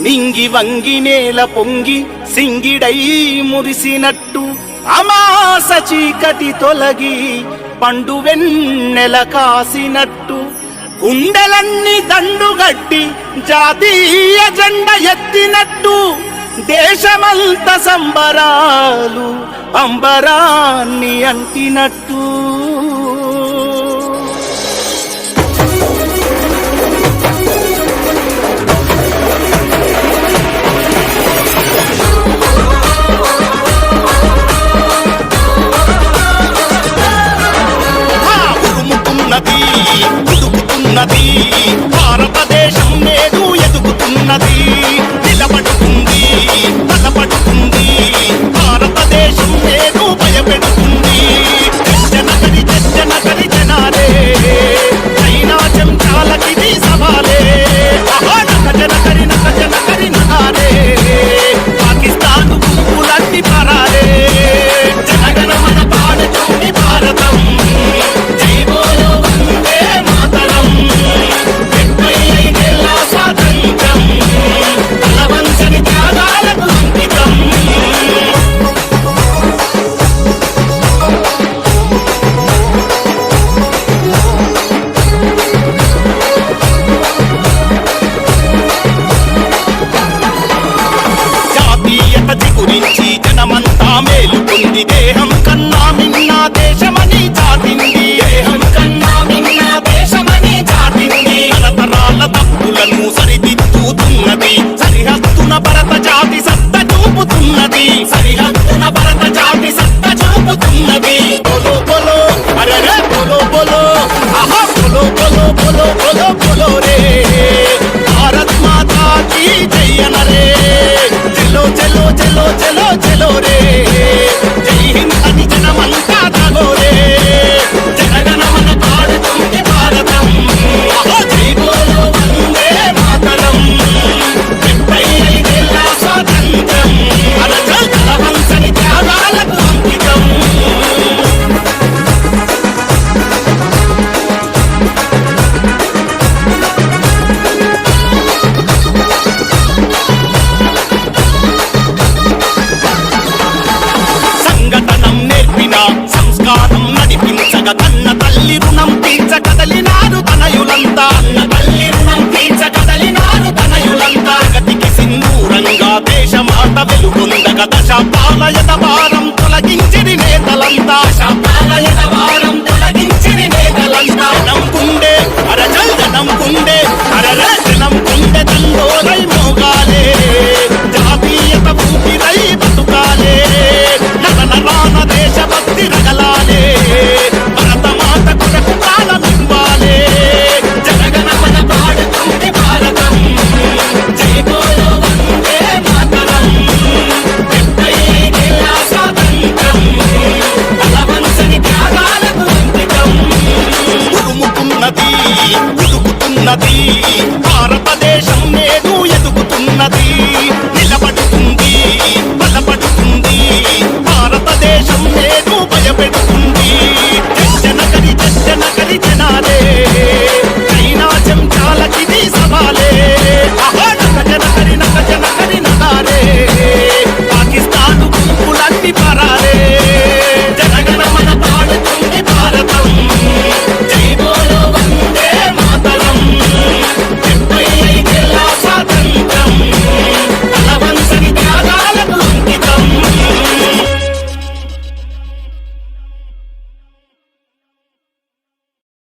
నింగి వంగి నేల పొంగి సింగిడై మురిసినట్టు అమాస చీకటి తొలగి పండు వెన్నెల కాసినట్టు గుండెలన్నీ దండుగట్టి జాతీయ జెండ ఎత్తినట్టు దేశమంత సంబరాలు అంబరాన్ని అంటినట్టు ఉడుకుతున్నది భారతదేశం నేడు ఎదుగుతున్నది నిలబడుతుంది బలపడుతుంది భారతదేశం నేడు భయపెడుతుంది జనగరి జనగరి జనాలే చైనా చెంచాలకిది సవాలే జనగరి జనగరి నగాలే పాకిస్తాన్ గుంపులన్నీ పరాలే జనగణ మన పాడుతుంది భారతం గురించి జనమంతా మేలుకుంది దేహం కన్నా మిన్న దేశమని చాటింది దేహం కన్నా మిన్న దేశమని చాటింది తరతరాల తప్పులను సరిదిద్దుతున్నది సరిహద్దున భరత జాతి సత్త చూపుతున్నది సరిహద్దున భరత జాతి సత్త చూపుతున్నది బోలో బోలో అరే బోలో బోలో ఆహా బోలో బోలో బోలో బోలో బోలో రే భారత్ మాతా కీ జై అనరే చలో చలో చలో చలో చలో రే జై హింద్ అని జనమంతా తగో రే జనగణ మన పాడుతుంది భారతం జై బోలో వందే మాతరం 75 ఏళ్ల స్వాతంత్ర్యం అరచల్ తలవంచని త్యాగాలకు అంకితం సంస్కారం నడిపించగ కన్న తల్లి రుణం తీర్చ కదలినారు తనయులంతా అన్న తల్లి రుణం తీర్చ కదలినారు తనయులంతా గతికి సింధూరంగా దేశమాత వెలుగొందగ దశాబ్దాల యదవారం తొలగించిరి నేతలంతా దశాబ్దాల యదవారం తొలగించిరి నేతలంతా జనం కుండే అరజల్ జనం కుండే అరర జనం కుండే తండోరై మోగాలే జాతీయత ఊపిరై బతుకాలే నరనరాన దేశభక్తి రగలాలే భరత మాత కొరకు కాలమివ్వాలే జనగణ మన పాడుతుంది భారతం జై బోలో వందే మాతరం 75 ఏళ్ల స్వాతంత్ర్యం బలవంచని త్యాగాలకు అంకితం ఉడుకుతున్నది భారతదేశం నేడు ఎదుగుతున్నది నిలబడుతుంది బలపడుతుంది భారతదేశం నేడు భయపెడుతుంది జనగరి జనగరి జనాలే